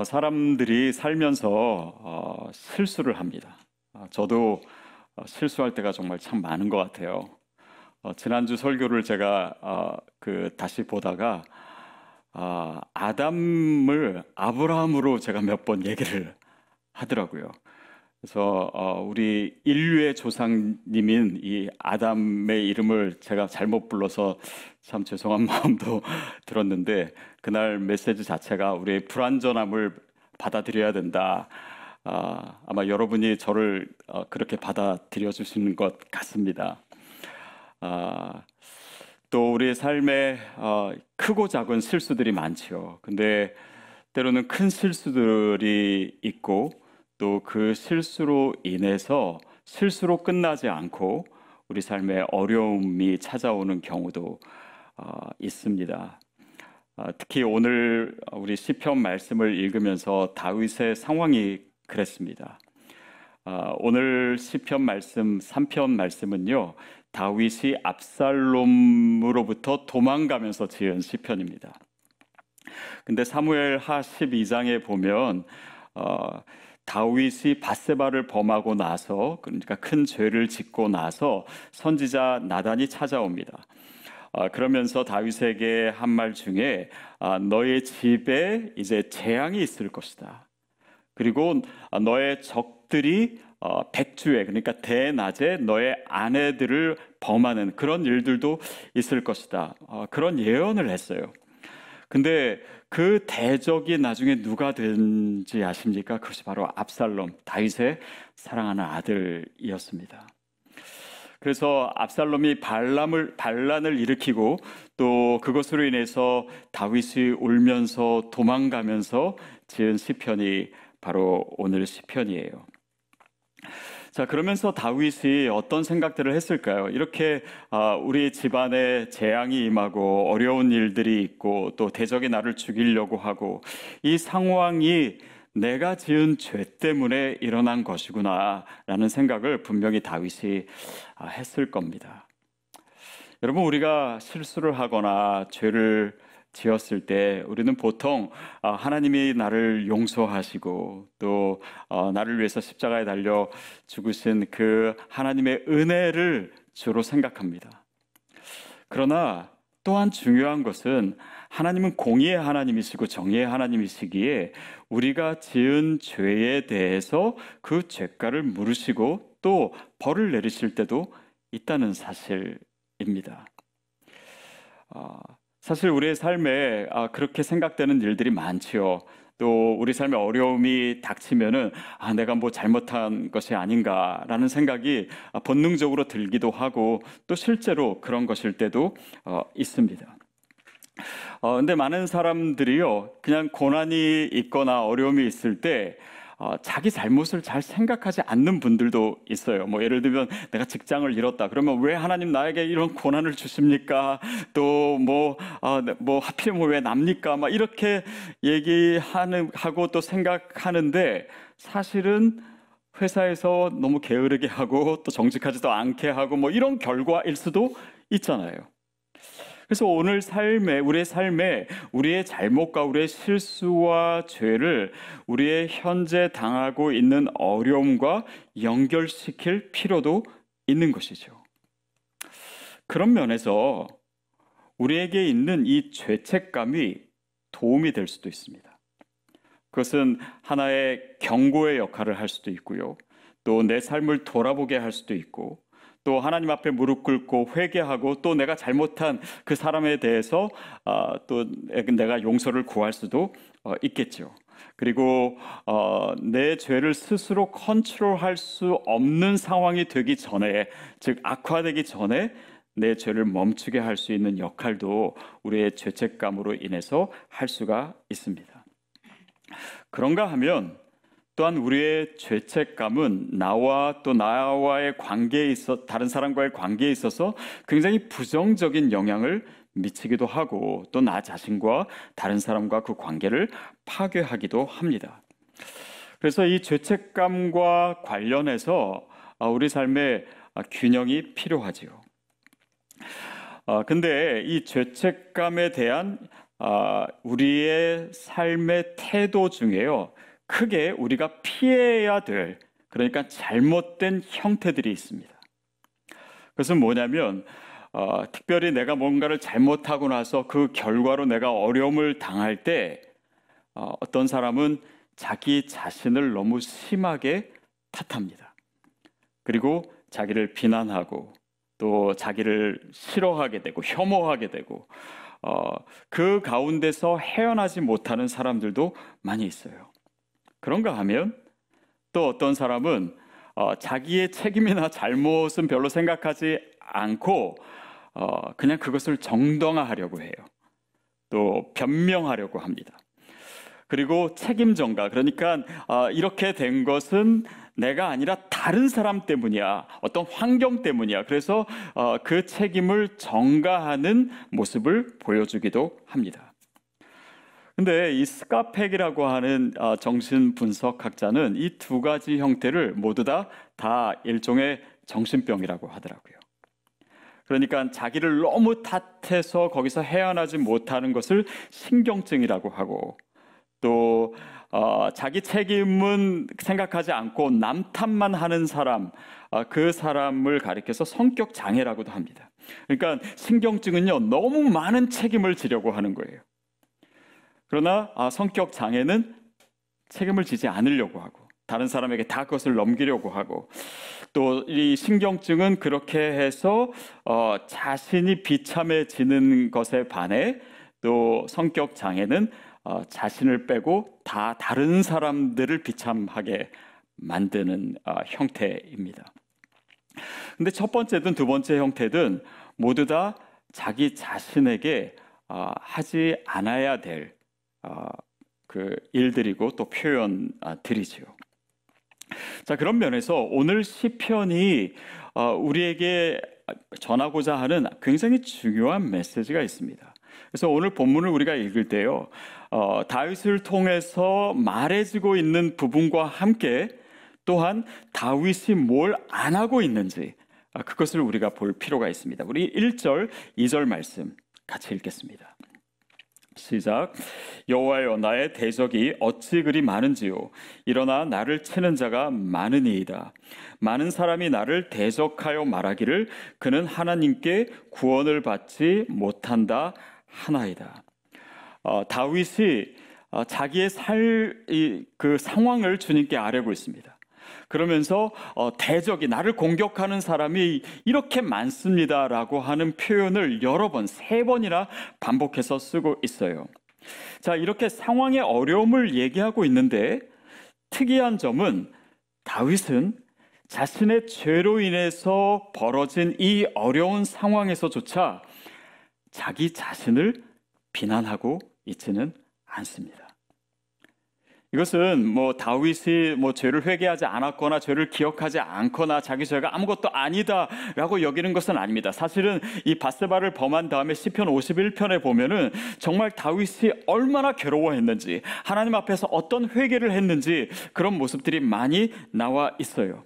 사람들이 살면서 실수를 합니다. 저도 실수할 때가 정말 참 많은 것 같아요. 지난주 설교를 제가 다시 보다가 아담을 아브라함으로 제가 몇 번 얘기를 하더라고요. 그래서 우리 인류의 조상님인 이 아담의 이름을 제가 잘못 불러서 참 죄송한 마음도 들었는데, 그날 메시지 자체가 우리의 불완전함을 받아들여야 된다. 아마 여러분이 저를 그렇게 받아들여 주시는 것 같습니다. 또 우리의 삶에 크고 작은 실수들이 많지요. 근데 때로는 큰 실수들이 있고, 또 그 실수로 인해서 실수로 끝나지 않고 우리 삶에 어려움이 찾아오는 경우도 있습니다. 특히 오늘 우리 시편 말씀을 읽으면서 다윗의 상황이 그랬습니다. 오늘 시편 말씀 3편 말씀은요, 다윗이 압살롬으로부터 도망가면서 지은 시편입니다. 근데 사무엘하 12장에 보면 다윗이 밧세바를 범하고 나서, 그러니까 큰 죄를 짓고 나서 선지자 나단이 찾아옵니다. 그러면서 다윗에게 한 말 중에 너의 집에 이제 재앙이 있을 것이다. 그리고 너의 적들이 백주에, 그러니까 대낮에 너의 아내들을 범하는 그런 일들도 있을 것이다. 그런 예언을 했어요. 근데 그 대적이 나중에 누가 된지 아십니까? 그것이 바로 압살롬, 다윗의 사랑하는 아들이었습니다. 그래서 압살롬이 반란을 일으키고, 또 그것으로 인해서 다윗이 울면서 도망가면서 지은 시편이 바로 오늘 시편이에요. 자, 그러면서 다윗이 어떤 생각들을 했을까요? 이렇게 우리 집안에 재앙이 임하고 어려운 일들이 있고, 또 대적이 나를 죽이려고 하고, 이 상황이 내가 지은 죄 때문에 일어난 것이구나 라는 생각을 분명히 다윗이 했을 겁니다. 여러분, 우리가 실수를 하거나 죄를 지었을 때 우리는 보통 하나님이 나를 용서하시고, 또 나를 위해서 십자가에 달려 죽으신 그 하나님의 은혜를 주로 생각합니다. 그러나 또한 중요한 것은 하나님은 공의의 하나님이시고 정의의 하나님이시기에 우리가 지은 죄에 대해서 그 죄가를 물으시고 또 벌을 내리실 때도 있다는 사실입니다. 사실 우리의 삶에 그렇게 생각되는 일들이 많지요. 또 우리 삶에 어려움이 닥치면은 내가 뭐 잘못한 것이 아닌가라는 생각이 본능적으로 들기도 하고, 또 실제로 그런 것일 때도 있습니다. 근데 많은 사람들이요, 그냥 고난이 있거나 어려움이 있을 때 자기 잘못을 잘 생각하지 않는 분들도 있어요. 뭐 예를 들면 내가 직장을 잃었다. 그러면 왜 하나님 나에게 이런 고난을 주십니까? 또 뭐 하필이면 왜 납니까? 막 이렇게 하고 또 생각하는데, 사실은 회사에서 너무 게으르게 하고 또 정직하지도 않게 하고 뭐 이런 결과일 수도 있잖아요. 그래서 오늘 우리의 삶에 우리의 잘못과 우리의 실수와 죄를 우리의 현재 당하고 있는 어려움과 연결시킬 필요도 있는 것이죠. 그런 면에서 우리에게 있는 이 죄책감이 도움이 될 수도 있습니다. 그것은 하나의 경고의 역할을 할 수도 있고요. 또 내 삶을 돌아보게 할 수도 있고, 또 하나님 앞에 무릎 꿇고 회개하고, 또 내가 잘못한 그 사람에 대해서 또 내가 용서를 구할 수도 있겠죠. 그리고 내 죄를 스스로 컨트롤할 수 없는 상황이 되기 전에, 즉 악화되기 전에 내 죄를 멈추게 할 수 있는 역할도 우리의 죄책감으로 인해서 할 수가 있습니다. 그런가 하면 또한 우리의 죄책감은 나와의 관계에 있어, 다른 사람과의 관계에 있어서 굉장히 부정적인 영향을 미치기도 하고, 또 나 자신과 다른 사람과 그 관계를 파괴하기도 합니다. 그래서 이 죄책감과 관련해서 우리 삶에 균형이 필요하지요. 근데 이 죄책감에 대한 우리의 삶의 태도 중에요, 크게 우리가 피해야 될, 그러니까 잘못된 형태들이 있습니다. 그것은 뭐냐면 특별히 내가 뭔가를 잘못하고 나서 그 결과로 내가 어려움을 당할 때 어떤 사람은 자기 자신을 너무 심하게 탓합니다. 그리고 자기를 비난하고 또 자기를 싫어하게 되고 혐오하게 되고 그 가운데서 헤어나지 못하는 사람들도 많이 있어요. 그런가 하면 또 어떤 사람은 자기의 책임이나 잘못은 별로 생각하지 않고 그냥 그것을 정당화하려고 해요. 또 변명하려고 합니다. 그리고 책임 전가, 그러니까 이렇게 된 것은 내가 아니라 다른 사람 때문이야, 어떤 환경 때문이야. 그래서 그 책임을 전가하는 모습을 보여주기도 합니다. 근데 이 스카펙이라고 하는 정신분석학자는 이 두 가지 형태를 모두 다 일종의 정신병이라고 하더라고요. 그러니까 자기를 너무 탓해서 거기서 헤어나지 못하는 것을 신경증이라고 하고, 또 자기 책임은 생각하지 않고 남 탓만 하는 사람, 그 사람을 가리켜서 성격 장애라고도 합니다. 그러니까 신경증은요, 너무 많은 책임을 지려고 하는 거예요. 그러나 성격 장애는 책임을 지지 않으려고 하고 다른 사람에게 다 그것을 넘기려고 하고, 또 이 신경증은 그렇게 해서 자신이 비참해지는 것에 반해, 또 성격 장애는 자신을 빼고 다 다른 사람들을 비참하게 만드는 형태입니다. 근데 첫 번째든 두 번째 형태든 모두 다 자기 자신에게 하지 않아야 될 그 일들이고 또 표현들이지요. 자, 그런 면에서 오늘 시편이 우리에게 전하고자 하는 굉장히 중요한 메시지가 있습니다. 그래서 오늘 본문을 우리가 읽을 때요, 다윗을 통해서 말해지고 있는 부분과 함께 또한 다윗이 뭘 안 하고 있는지 그것을 우리가 볼 필요가 있습니다. 우리 1절, 2절 말씀 같이 읽겠습니다. 시작. 여호와여, 나의 대적이 어찌 그리 많은지요. 일어나 나를 치는 자가 많으니이다. 많은 사람이 나를 대적하여 말하기를 그는 하나님께 구원을 받지 못한다 하나이다. 다윗이 자기의 그 상황을 주님께 아뢰고 있습니다. 그러면서 대적이, 나를 공격하는 사람이 이렇게 많습니다라고 하는 표현을 여러 번, 3번이나 반복해서 쓰고 있어요. 자, 이렇게 상황의 어려움을 얘기하고 있는데 특이한 점은 다윗은 자신의 죄로 인해서 벌어진 이 어려운 상황에서조차 자기 자신을 비난하고 있지는 않습니다. 이것은 다윗이 죄를 회개하지 않았거나 죄를 기억하지 않거나 자기 죄가 아무것도 아니다라고 여기는 것은 아닙니다. 사실은 이 밧세바를 범한 다음에 시편 51편에 보면은 정말 다윗이 얼마나 괴로워했는지, 하나님 앞에서 어떤 회개를 했는지 그런 모습들이 많이 나와 있어요.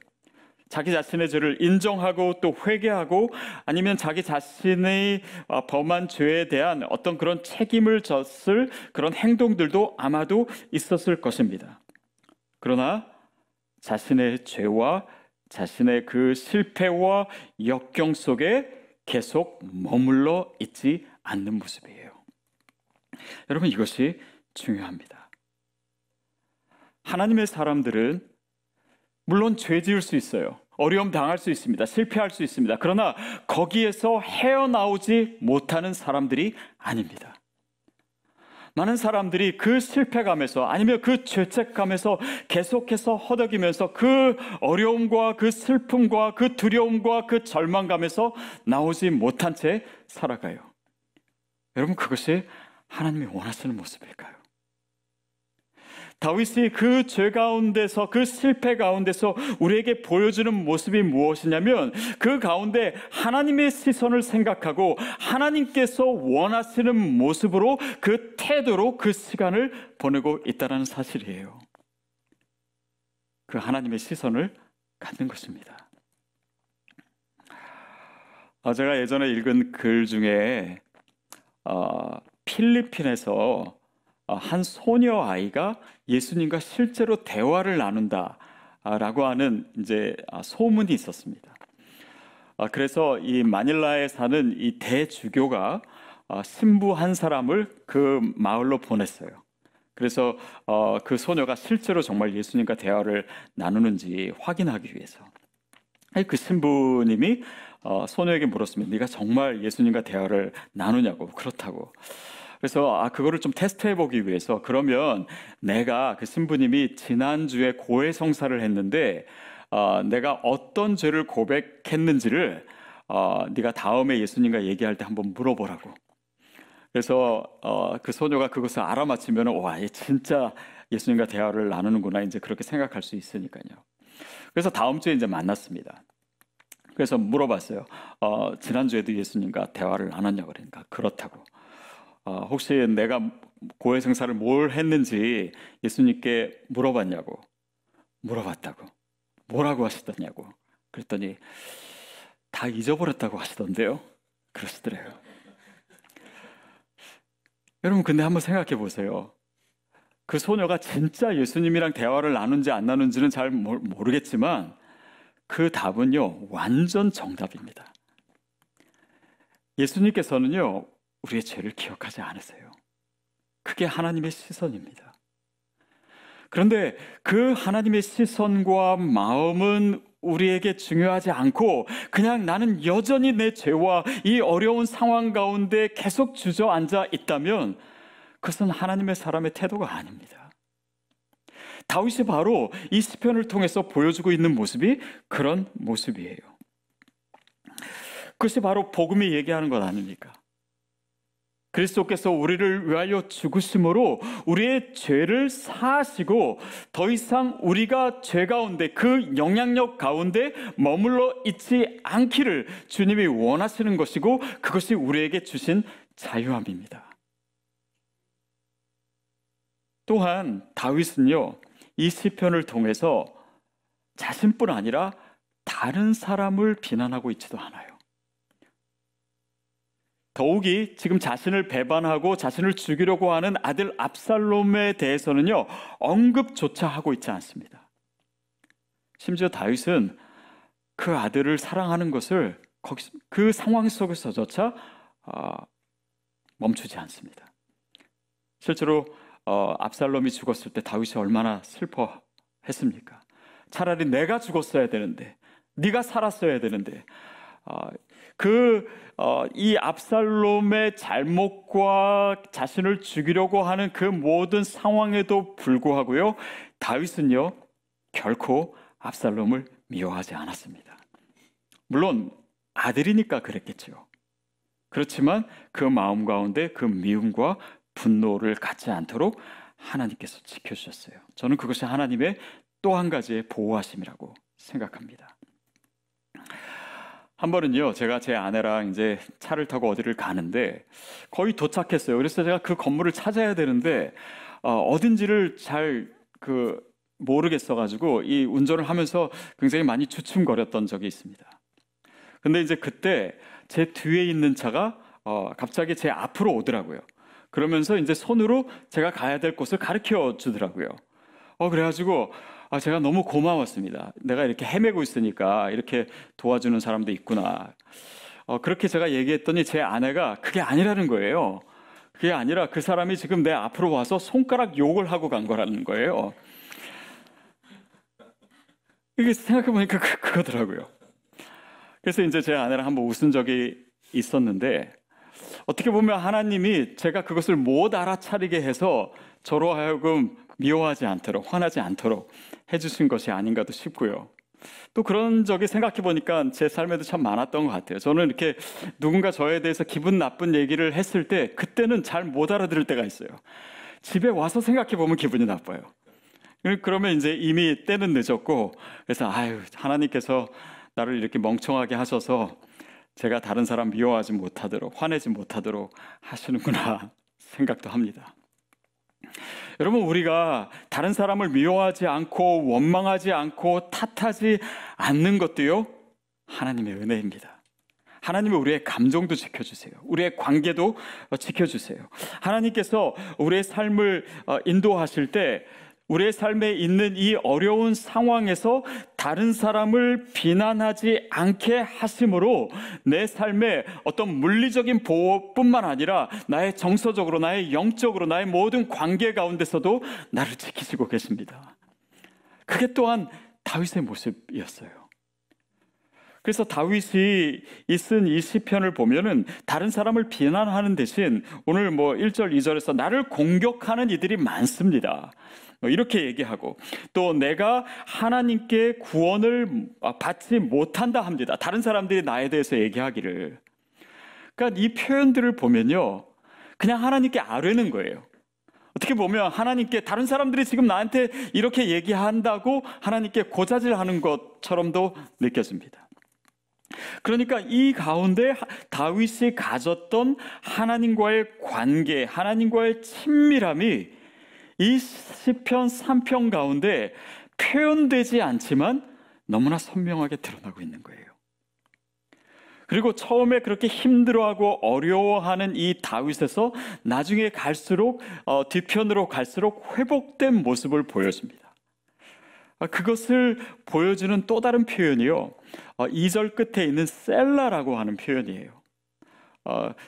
자기 자신의 죄를 인정하고 또 회개하고, 아니면 자기 자신의 범한 죄에 대한 어떤 그런 책임을 졌을 그런 행동들도 아마도 있었을 것입니다. 그러나 자신의 죄와 자신의 그 실패와 역경 속에 계속 머물러 있지 않는 모습이에요. 여러분, 이것이 중요합니다. 하나님의 사람들은 물론 죄 지을 수 있어요. 어려움 당할 수 있습니다. 실패할 수 있습니다. 그러나 거기에서 헤어나오지 못하는 사람들이 아닙니다. 많은 사람들이 그 실패감에서, 아니면 그 죄책감에서 계속해서 허덕이면서 그 어려움과 그 슬픔과 그 두려움과 그 절망감에서 나오지 못한 채 살아가요. 여러분, 그것이 하나님이 원하시는 모습일까요? 다윗이 그 죄 가운데서, 그 실패 가운데서 우리에게 보여주는 모습이 무엇이냐면, 그 가운데 하나님의 시선을 생각하고 하나님께서 원하시는 모습으로, 그 태도로 그 시간을 보내고 있다는 사실이에요. 그 하나님의 시선을 갖는 것입니다. 제가 예전에 읽은 글 중에 필리핀에서 한 소녀 아이가 예수님과 실제로 대화를 나눈다라고 하는 이제 소문이 있었습니다. 그래서 이 마닐라에 사는 이 대주교가 신부 한 사람을 그 마을로 보냈어요. 그래서 그 소녀가 실제로 정말 예수님과 대화를 나누는지 확인하기 위해서. 그 신부님이 소녀에게 물었습니다. 네가 정말 예수님과 대화를 나누냐고. 그렇다고. 그래서 그거를 좀 테스트해 보기 위해서, 그러면 내가, 그 신부님이 지난주에 고해성사를 했는데 내가 어떤 죄를 고백했는지를 네가 다음에 예수님과 얘기할 때 한번 물어보라고. 그래서 그 소녀가 그것을 알아맞히면 와, 얘 진짜 예수님과 대화를 나누는구나, 이제 그렇게 생각할 수 있으니까요. 그래서 다음 주에 이제 만났습니다. 그래서 물어봤어요. 지난주에도 예수님과 대화를 나눴냐고. 그러니까 그렇다고. 혹시 내가 고해성사를 뭘 했는지 예수님께 물어봤냐고. 물어봤다고. 뭐라고 하시더냐고. 그랬더니 다 잊어버렸다고 하시던데요. 그러시더래요. 여러분, 근데 한번 생각해 보세요. 그 소녀가 진짜 예수님이랑 대화를 나눈지 안 나눈지는 잘 모르겠지만 그 답은요, 완전 정답입니다. 예수님께서는요, 우리의 죄를 기억하지 않으세요. 그게 하나님의 시선입니다. 그런데 그 하나님의 시선과 마음은 우리에게 중요하지 않고 그냥 나는 여전히 내 죄와 이 어려운 상황 가운데 계속 주저앉아 있다면 그것은 하나님의 사람의 태도가 아닙니다. 다윗이 바로 이 시편을 통해서 보여주고 있는 모습이 그런 모습이에요. 그것이 바로 복음이 얘기하는 것 아닙니까? 그리스도께서 우리를 위하여 죽으심으로 우리의 죄를 사하시고 더 이상 우리가 죄 가운데, 그 영향력 가운데 머물러 있지 않기를 주님이 원하시는 것이고, 그것이 우리에게 주신 자유함입니다. 또한 다윗은요, 이 시편을 통해서 자신뿐 아니라 다른 사람을 비난하고 있지도 않아요. 더욱이 지금 자신을 배반하고 자신을 죽이려고 하는 아들 압살롬에 대해서는요, 언급조차 하고 있지 않습니다. 심지어 다윗은 그 아들을 사랑하는 것을 그 상황 속에서조차 멈추지 않습니다. 실제로 압살롬이 죽었을 때 다윗이 얼마나 슬퍼했습니까? 차라리 내가 죽었어야 되는데, 네가 살았어야 되는데, 이 압살롬의 잘못과 자신을 죽이려고 하는 그 모든 상황에도 불구하고요, 다윗은요, 결코 압살롬을 미워하지 않았습니다. 물론 아들이니까 그랬겠죠. 그렇지만 그 마음 가운데 그 미움과 분노를 갖지 않도록 하나님께서 지켜주셨어요. 저는 그것이 하나님의 또 한 가지의 보호하심이라고 생각합니다. 한 번은요, 제가 제 아내랑 이제 차를 타고 어디를 가는데 거의 도착했어요. 그래서 제가 그 건물을 찾아야 되는데 어딘지를 잘 모르겠어가지고 이 운전을 하면서 굉장히 많이 주춤거렸던 적이 있습니다. 근데 이제 그때 제 뒤에 있는 차가 갑자기 제 앞으로 오더라고요. 그러면서 이제 손으로 제가 가야 될 곳을 가르쳐 주더라고요. 그래가지고 제가 너무 고마웠습니다. 내가 이렇게 헤매고 있으니까 이렇게 도와주는 사람도 있구나. 그렇게 제가 얘기했더니 제 아내가 그게 아니라는 거예요. 그게 아니라 그 사람이 지금 내 앞으로 와서 손가락 욕을 하고 간 거라는 거예요. 이게 생각해보니까 그거더라고요. 그래서 이제 제 아내랑 한번 웃은 적이 있었는데, 어떻게 보면 하나님이 제가 그것을 못 알아차리게 해서 저로 하여금 미워하지 않도록, 화나지 않도록 해주신 것이 아닌가도 싶고요. 또 그런 적이 생각해 보니까 제 삶에도 참 많았던 것 같아요. 저는 이렇게 누군가 저에 대해서 기분 나쁜 얘기를 했을 때 그때는 잘 못 알아들을 때가 있어요. 집에 와서 생각해 보면 기분이 나빠요. 그러면 이제 이미 때는 늦었고, 그래서 하나님께서 나를 이렇게 멍청하게 하셔서 제가 다른 사람 미워하지 못하도록, 화내지 못하도록 하시는구나 생각도 합니다. 여러분, 우리가 다른 사람을 미워하지 않고 원망하지 않고 탓하지 않는 것도요, 하나님의 은혜입니다. 하나님이 우리의 감정도 지켜주세요. 우리의 관계도 지켜주세요. 하나님께서 우리의 삶을 인도하실 때 우리의 삶에 있는 이 어려운 상황에서 다른 사람을 비난하지 않게 하심으로 내 삶에 어떤 물리적인 보호뿐만 아니라 나의 정서적으로, 나의 영적으로, 나의 모든 관계 가운데서도 나를 지키시고 계십니다. 그게 또한 다윗의 모습이었어요. 그래서 다윗이 쓴 이 시편을 보면은 다른 사람을 비난하는 대신 오늘 1절, 2절에서 나를 공격하는 이들이 많습니다. 이렇게 얘기하고 또 내가 하나님께 구원을 받지 못한다 합니다. 다른 사람들이 나에 대해서 얘기하기를. 그러니까 이 표현들을 보면요, 그냥 하나님께 아뢰는 거예요. 어떻게 보면 하나님께 다른 사람들이 지금 나한테 이렇게 얘기한다고 하나님께 고자질하는 것처럼도 느껴집니다. 그러니까 이 가운데 다윗이 가졌던 하나님과의 관계, 하나님과의 친밀함이 이 시편 3편 가운데 표현되지 않지만 너무나 선명하게 드러나고 있는 거예요. 그리고 처음에 그렇게 힘들어하고 어려워하는 이 다윗에서 나중에 갈수록 뒤편으로 갈수록 회복된 모습을 보여줍니다. 그것을 보여주는 또 다른 표현이요, 2절 끝에 있는 셀라라고 하는 표현이에요.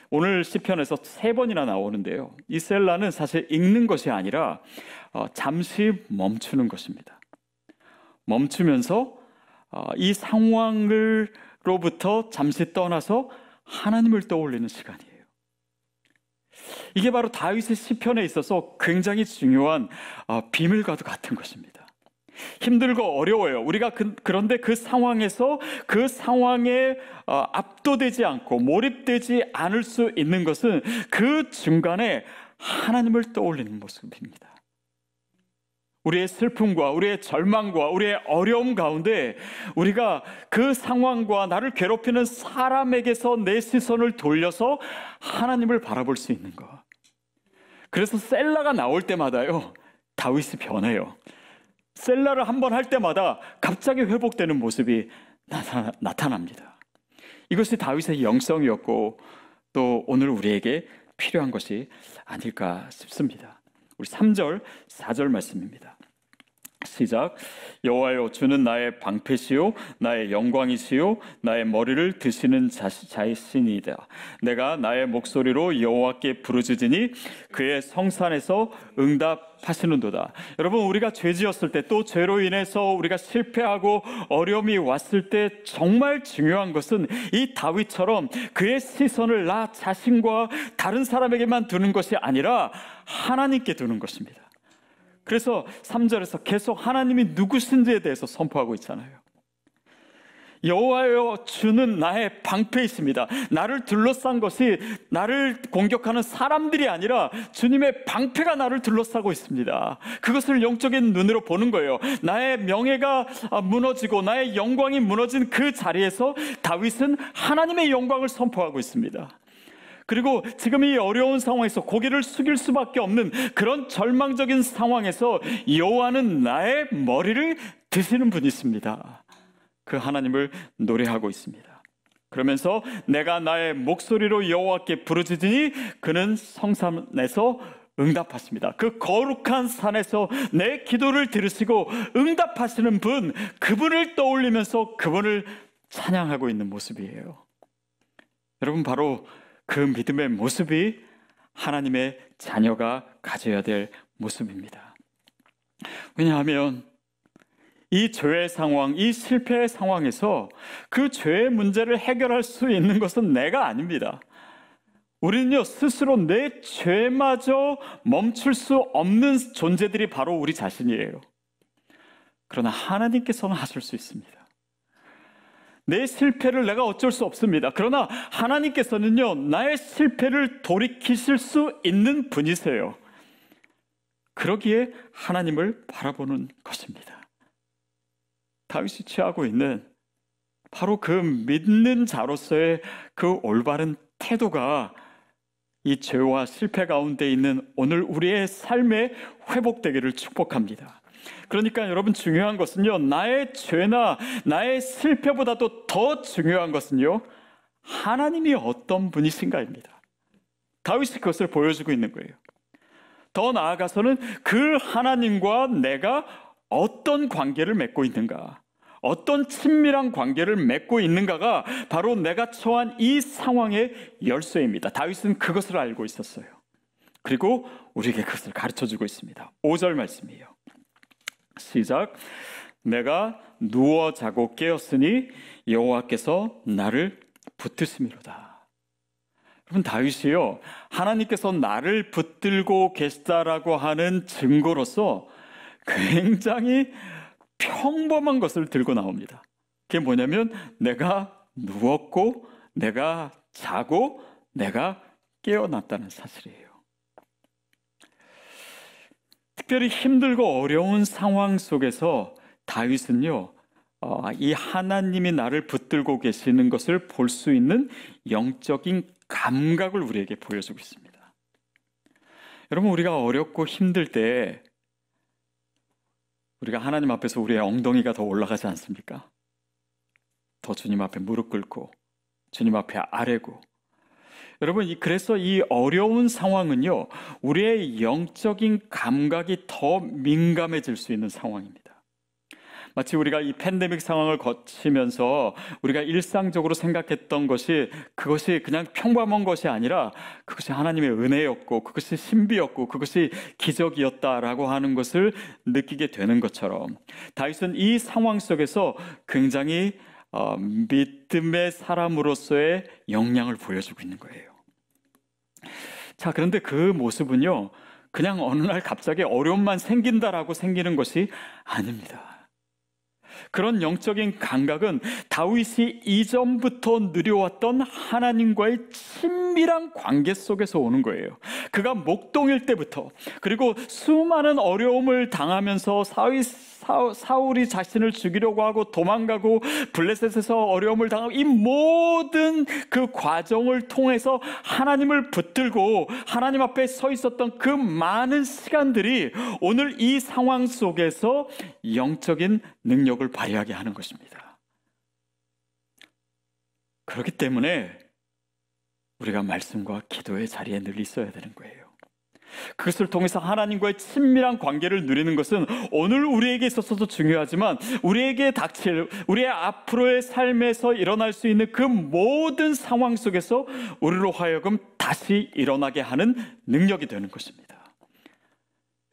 오늘 시편에서 3번이나 나오는데요, 이 셀라는 사실 읽는 것이 아니라 잠시 멈추는 것입니다. 멈추면서 이 상황으로부터 잠시 떠나서 하나님을 떠올리는 시간이에요. 이게 바로 다윗의 시편에 있어서 굉장히 중요한 비밀과도 같은 것입니다. 힘들고 어려워요. 우리가 그런데 그 상황에서 그 상황에 압도되지 않고 몰입되지 않을 수 있는 것은 그 중간에 하나님을 떠올리는 모습입니다. 우리의 슬픔과 우리의 절망과 우리의 어려움 가운데 우리가 그 상황과 나를 괴롭히는 사람에게서 내 시선을 돌려서 하나님을 바라볼 수 있는 것. 그래서 셀라가 나올 때마다요, 다윗이 변해요. 셀라를 한번 할 때마다 갑자기 회복되는 모습이 나타납니다. 이것이 다윗의 영성이었고 또 오늘 우리에게 필요한 것이 아닐까 싶습니다. 우리 3절, 4절 말씀입니다. 시작. 여호와여, 주는 나의 방패시요 나의 영광이시요 나의 머리를 드시는 자신이다. 내가 나의 목소리로 여호와께 부르짖으니 그의 성산에서 응답하시는도다. 여러분, 우리가 죄 지었을 때 또 죄로 인해서 우리가 실패하고 어려움이 왔을 때 정말 중요한 것은 이 다윗처럼 그의 시선을 나 자신과 다른 사람에게만 두는 것이 아니라 하나님께 두는 것입니다. 그래서 3절에서 계속 하나님이 누구신지에 대해서 선포하고 있잖아요. 여호와여, 주는 나의 방패이십니다. 나를 둘러싼 것이 나를 공격하는 사람들이 아니라 주님의 방패가 나를 둘러싸고 있습니다. 그것을 영적인 눈으로 보는 거예요. 나의 명예가 무너지고 나의 영광이 무너진 그 자리에서 다윗은 하나님의 영광을 선포하고 있습니다. 그리고 지금 이 어려운 상황에서 고개를 숙일 수밖에 없는 그런 절망적인 상황에서 여호와는 나의 머리를 드시는 분이십니다. 그 하나님을 노래하고 있습니다. 그러면서 내가 나의 목소리로 여호와께 부르짖으니 그는 성산에서 응답하십니다. 그 거룩한 산에서 내 기도를 들으시고 응답하시는 분, 그분을 떠올리면서 그분을 찬양하고 있는 모습이에요. 여러분, 바로 그 믿음의 모습이 하나님의 자녀가 가져야 될 모습입니다. 왜냐하면 이 죄의 상황, 이 실패의 상황에서 그 죄의 문제를 해결할 수 있는 것은 내가 아닙니다. 우리는요, 스스로 내 죄마저 멈출 수 없는 존재들이 바로 우리 자신이에요. 그러나 하나님께서는 하실 수 있습니다. 내 실패를 내가 어쩔 수 없습니다. 그러나 하나님께서는요, 나의 실패를 돌이키실 수 있는 분이세요. 그러기에 하나님을 바라보는 것입니다. 다윗이 취하고 있는 바로 그 믿는 자로서의 그 올바른 태도가 이 죄와 실패 가운데 있는 오늘 우리의 삶에 회복되기를 축복합니다. 그러니까 여러분, 중요한 것은요, 나의 죄나 나의 실패보다도 더 중요한 것은요, 하나님이 어떤 분이신가입니다. 다윗이 그것을 보여주고 있는 거예요. 더 나아가서는 그 하나님과 내가 어떤 관계를 맺고 있는가, 어떤 친밀한 관계를 맺고 있는가가 바로 내가 처한 이 상황의 열쇠입니다. 다윗은 그것을 알고 있었어요. 그리고 우리에게 그것을 가르쳐주고 있습니다. 5절 말씀이에요. 시작. 내가 누워 자고 깨었으니 여호와께서 나를 붙드심이로다. 여러분, 다윗이요, 하나님께서 나를 붙들고 계시다라고 하는 증거로서 굉장히 평범한 것을 들고 나옵니다. 그게 뭐냐면 내가 누웠고 내가 자고 내가 깨어났다는 사실이에요. 특별히 힘들고 어려운 상황 속에서 다윗은요, 이 하나님이 나를 붙들고 계시는 것을 볼 수 있는 영적인 감각을 우리에게 보여주고 있습니다. 여러분, 우리가 어렵고 힘들 때 우리가 하나님 앞에서 우리의 엉덩이가 더 올라가지 않습니까? 더 주님 앞에 무릎 꿇고 주님 앞에 아뢰고. 여러분, 그래서 이 어려운 상황은요, 우리의 영적인 감각이 더 민감해질 수 있는 상황입니다. 마치 우리가 이 팬데믹 상황을 거치면서 우리가 일상적으로 생각했던 것이 그것이 그냥 평범한 것이 아니라 그것이 하나님의 은혜였고 그것이 신비였고 그것이 기적이었다라고 하는 것을 느끼게 되는 것처럼 다윗은 이 상황 속에서 굉장히 믿음의 사람으로서의 역량을 보여주고 있는 거예요. 자, 그런데 그 모습은요, 그냥 어느 날 갑자기 어려움만 생긴다라고 생기는 것이 아닙니다. 그런 영적인 감각은 다윗이 이전부터 누려왔던 하나님과의 친밀한 관계 속에서 오는 거예요. 그가 목동일 때부터, 그리고 수많은 어려움을 당하면서 사울이 자신을 죽이려고 하고 도망가고 블레셋에서 어려움을 당하고 이 모든 그 과정을 통해서 하나님을 붙들고 하나님 앞에 서 있었던 그 많은 시간들이 오늘 이 상황 속에서 영적인 능력을 발휘하게 하는 것입니다. 그렇기 때문에 우리가 말씀과 기도의 자리에 늘 있어야 되는 거예요. 그것을 통해서 하나님과의 친밀한 관계를 누리는 것은 오늘 우리에게 있어서도 중요하지만 우리에게 닥칠, 우리의 앞으로의 삶에서 일어날 수 있는 그 모든 상황 속에서 우리로 하여금 다시 일어나게 하는 능력이 되는 것입니다.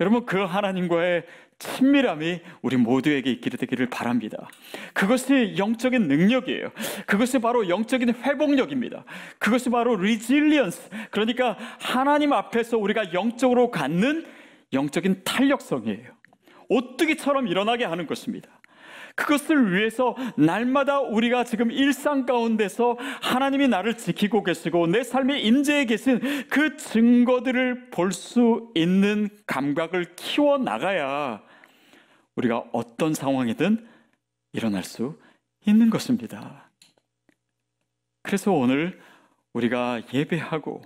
여러분, 그 하나님과의 친밀함이 우리 모두에게 있게 되기를 바랍니다. 그것이 영적인 능력이에요. 그것이 바로 영적인 회복력입니다. 그것이 바로 resilience, 그러니까 하나님 앞에서 우리가 영적으로 갖는 영적인 탄력성이에요. 오뚜기처럼 일어나게 하는 것입니다. 그것을 위해서 날마다 우리가 지금 일상 가운데서 하나님이 나를 지키고 계시고 내 삶에 임재해 계신 그 증거들을 볼 수 있는 감각을 키워나가야 우리가 어떤 상황이든 일어날 수 있는 것입니다. 그래서 오늘 우리가 예배하고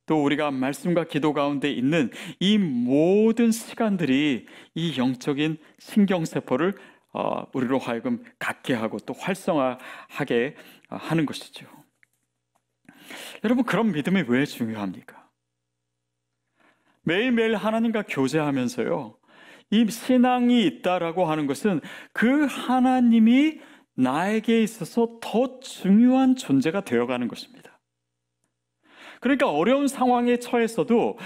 또 우리가 말씀과 기도 가운데 있는 이 모든 시간들이 이 영적인 신경세포를 우리로 하여금 갖게 하고 또 활성화하게 하는 것이죠. 여러분, 그런 믿음이 왜 중요합니까? 매일매일 하나님과 교제하면서요, 이 신앙이 있다라고 하는 것은 그 하나님이 나에게 있어서 더 중요한 존재가 되어가는 것입니다. 그러니까 어려운 상황에 처했어도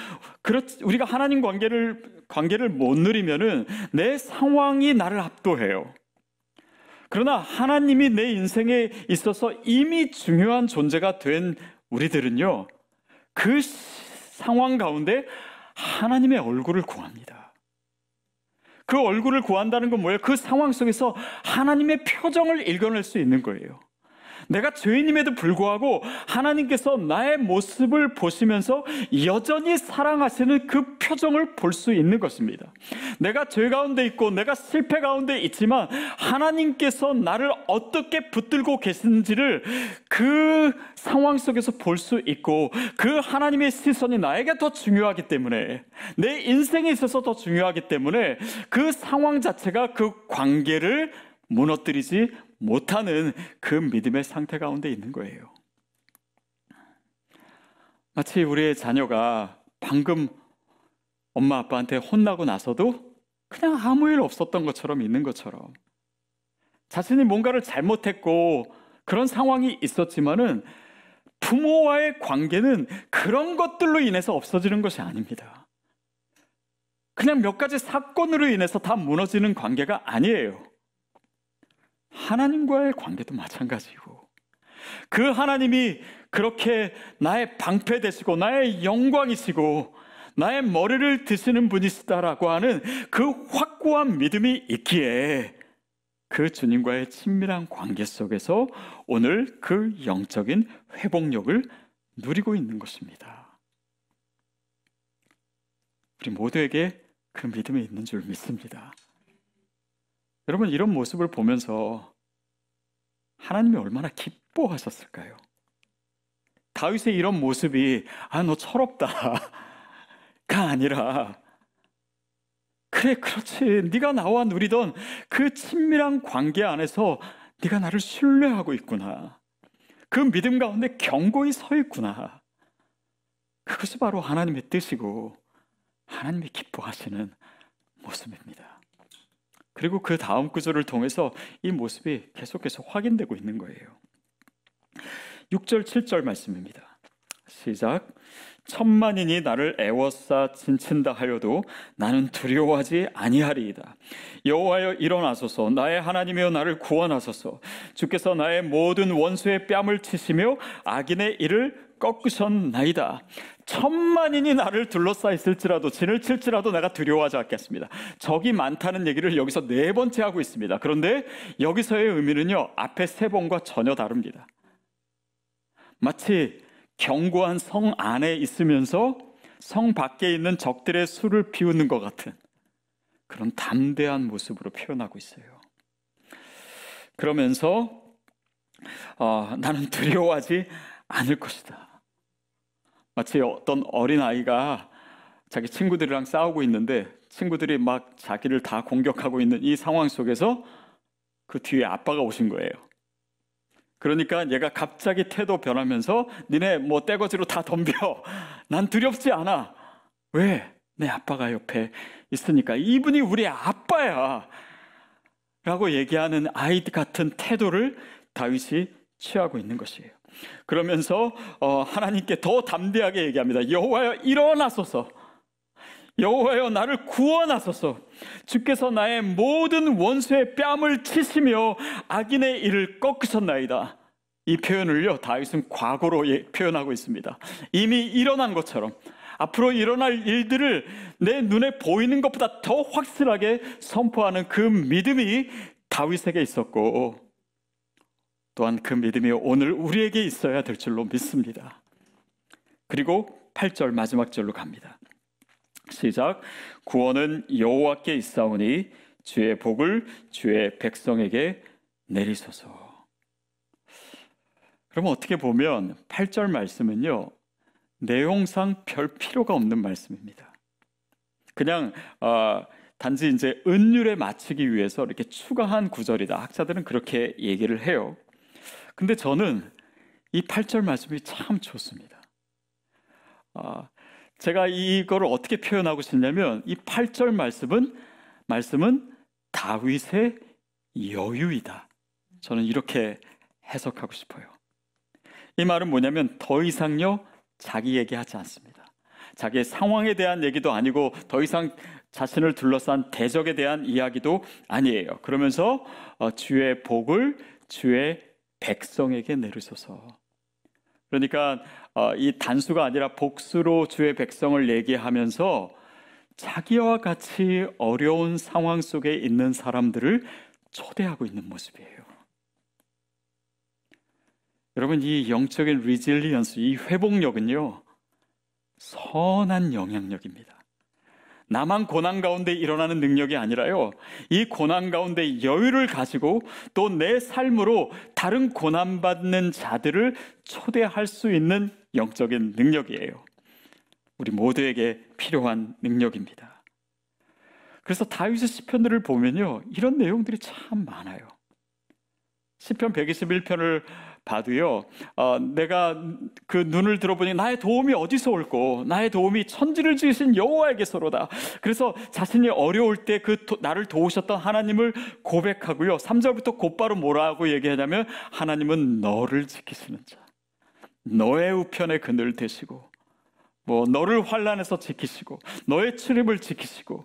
우리가 하나님 관계를 못 누리면은 내 상황이 나를 압도해요. 그러나 하나님이 내 인생에 있어서 이미 중요한 존재가 된 우리들은요, 그 상황 가운데 하나님의 얼굴을 구합니다. 그 얼굴을 구한다는 건 뭐예요? 그 상황 속에서 하나님의 표정을 읽어낼 수 있는 거예요. 내가 죄인임에도 불구하고 하나님께서 나의 모습을 보시면서 여전히 사랑하시는 그 표정을 볼 수 있는 것입니다. 내가 죄 가운데 있고 내가 실패 가운데 있지만 하나님께서 나를 어떻게 붙들고 계신지를 그 상황 속에서 볼 수 있고 그 하나님의 시선이 나에게 더 중요하기 때문에 내 인생에 있어서 더 중요하기 때문에 그 상황 자체가 그 관계를 무너뜨리지 못하는 그 믿음의 상태 가운데 있는 거예요. 마치 우리의 자녀가 방금 엄마 아빠한테 혼나고 나서도 그냥 아무 일 없었던 것처럼 있는 것처럼, 자신이 뭔가를 잘못했고 그런 상황이 있었지만은 부모와의 관계는 그런 것들로 인해서 없어지는 것이 아닙니다. 그냥 몇 가지 사건으로 인해서 다 무너지는 관계가 아니에요. 하나님과의 관계도 마찬가지고, 그 하나님이 그렇게 나의 방패 되시고 나의 영광이시고 나의 머리를 드시는 분이시다라고 하는 그 확고한 믿음이 있기에 그 주님과의 친밀한 관계 속에서 오늘 그 영적인 회복력을 누리고 있는 것입니다. 우리 모두에게 그 믿음이 있는 줄 믿습니다. 여러분, 이런 모습을 보면서 하나님이 얼마나 기뻐하셨을까요? 다윗의 이런 모습이 너 철없다가 아니라, 그래, 그렇지, 네가 나와 누리던 그 친밀한 관계 안에서 네가 나를 신뢰하고 있구나, 그 믿음 가운데 견고히 서 있구나, 그것이 바로 하나님의 뜻이고 하나님이 기뻐하시는 모습입니다. 그리고 그 다음 구절을 통해서 이 모습이 계속해서 확인되고 있는 거예요. 6절 7절 말씀입니다. 시작. 천만인이 나를 애워싸 진친다 하여도 나는 두려워하지 아니하리이다. 여호와여 일어나소서. 나의 하나님이여 나를 구원하소서. 주께서 나의 모든 원수의 뺨을 치시며 악인의 이를 꺾으셨나이다. 천만인이 나를 둘러싸 있을지라도, 진을 칠지라도 내가 두려워하지 않겠습니다. 적이 많다는 얘기를 여기서 4번째 하고 있습니다. 그런데 여기서의 의미는요, 앞에 3번과 전혀 다릅니다. 마치 견고한 성 안에 있으면서 성 밖에 있는 적들의 수를 비우는 것 같은 그런 담대한 모습으로 표현하고 있어요. 그러면서 나는 두려워하지 않을 것이다. 마치 어떤 어린아이가 자기 친구들이랑 싸우고 있는데 친구들이 막 자기를 다 공격하고 있는 이 상황 속에서 그 뒤에 아빠가 오신 거예요. 그러니까 얘가 갑자기 태도 변하면서 니네 뭐 떼거지로 다 덤벼. 난 두렵지 않아. 왜? 내 아빠가 옆에 있으니까. 이분이 우리 아빠야 라고 얘기하는 아이 같은 태도를 다윗이 취하고 있는 것이에요. 그러면서 하나님께 더 담대하게 얘기합니다. 여호와여 일어나소서. 여호와여 나를 구원하소서. 주께서 나의 모든 원수의 뺨을 치시며 악인의 이를 꺾으셨나이다. 이 표현을요, 다윗은 과거로 표현하고 있습니다. 이미 일어난 것처럼 앞으로 일어날 일들을 내 눈에 보이는 것보다 더 확실하게 선포하는 그 믿음이 다윗에게 있었고, 또한 그 믿음이 오늘 우리에게 있어야 될 줄로 믿습니다. 그리고 8절 마지막 절로 갑니다. 시작. 구원은 여호와께 있사오니 주의 복을 주의 백성에게 내리소서. 그러면 어떻게 보면 8절 말씀은요, 내용상 별 필요가 없는 말씀입니다. 그냥 단지 이제 은율에 맞추기 위해서 이렇게 추가한 구절이다. 학자들은 그렇게 얘기를 해요. 근데 저는 이 8절 말씀이 참 좋습니다. 제가 이거를 어떻게 표현하고 싶냐면, 이 8절 말씀은 다윗의 여유이다. 저는 이렇게 해석하고 싶어요. 이 말은 뭐냐면 더 이상요 자기 얘기하지 않습니다. 자기의 상황에 대한 얘기도 아니고 더 이상 자신을 둘러싼 대적에 대한 이야기도 아니에요. 그러면서 주의 복을 주의 백성에게 내리소서. 그러니까 이 단수가 아니라 복수로 주의 백성을 얘기하면서 자기와 같이 어려운 상황 속에 있는 사람들을 초대하고 있는 모습이에요. 여러분, 이 영적인 리질리언스, 이 회복력은요, 선한 영향력입니다. 나만 고난 가운데 일어나는 능력이 아니라요, 이 고난 가운데 여유를 가지고 또 내 삶으로 다른 고난받는 자들을 초대할 수 있는 영적인 능력이에요. 우리 모두에게 필요한 능력입니다. 그래서 다윗의 시편들을 보면요, 이런 내용들이 참 많아요. 시편 121편을 봐도요, 내가 그 눈을 들어보니 나의 도움이 어디서 올꼬? 나의 도움이 천지를 지으신 여호와에게서로다. 그래서 자신이 어려울 때 나를 도우셨던 하나님을 고백하고요. 3절부터 곧바로 뭐라고 얘기하냐면, 하나님은 너를 지키시는 자, 너의 우편에 그늘 대시고, 너를 환난에서 지키시고, 너의 출입을 지키시고.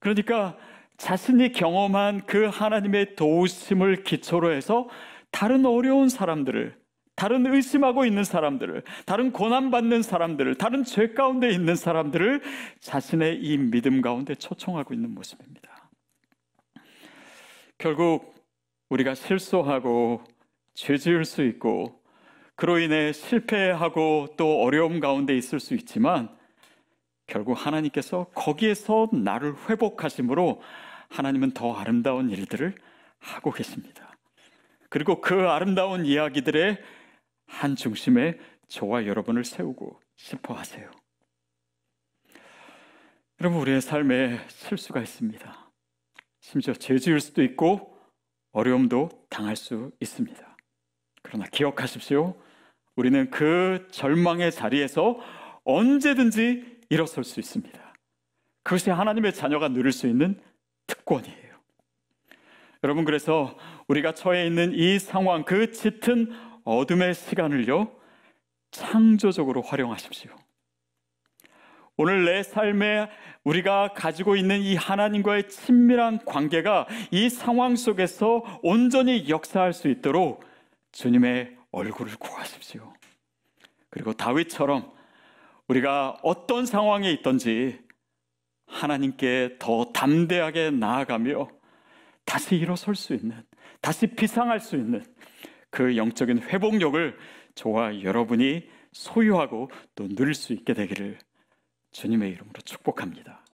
그러니까 자신이 경험한 그 하나님의 도우심을 기초로 해서 다른 어려운 사람들을, 다른 의심하고 있는 사람들을, 다른 고난받는 사람들을, 다른 죄 가운데 있는 사람들을 자신의 이 믿음 가운데 초청하고 있는 모습입니다. 결국 우리가 실수하고 죄 지을 수 있고, 그로 인해 실패하고 또 어려움 가운데 있을 수 있지만, 결국 하나님께서 거기에서 나를 회복하심으로 하나님은 더 아름다운 일들을 하고 계십니다. 그리고 그 아름다운 이야기들의 한 중심에 저와 여러분을 세우고 싶어 하세요. 여러분, 우리의 삶에 실수가 있습니다. 심지어 죄 지을 수도 있고 어려움도 당할 수 있습니다. 그러나 기억하십시오. 우리는 그 절망의 자리에서 언제든지 일어설 수 있습니다. 그것이 하나님의 자녀가 누릴 수 있는 특권이에요. 여러분, 그래서 우리가 처해 있는 이 상황, 그 짙은 어둠의 시간을요, 창조적으로 활용하십시오. 오늘 내 삶에 우리가 가지고 있는 이 하나님과의 친밀한 관계가 이 상황 속에서 온전히 역사할 수 있도록 주님의 얼굴을 구하십시오. 그리고 다윗처럼 우리가 어떤 상황에 있든지 하나님께 더 담대하게 나아가며 다시 일어설 수 있는, 다시 비상할 수 있는 그 영적인 회복력을 저와 여러분이 소유하고 또 누릴 수 있게 되기를 주님의 이름으로 축복합니다.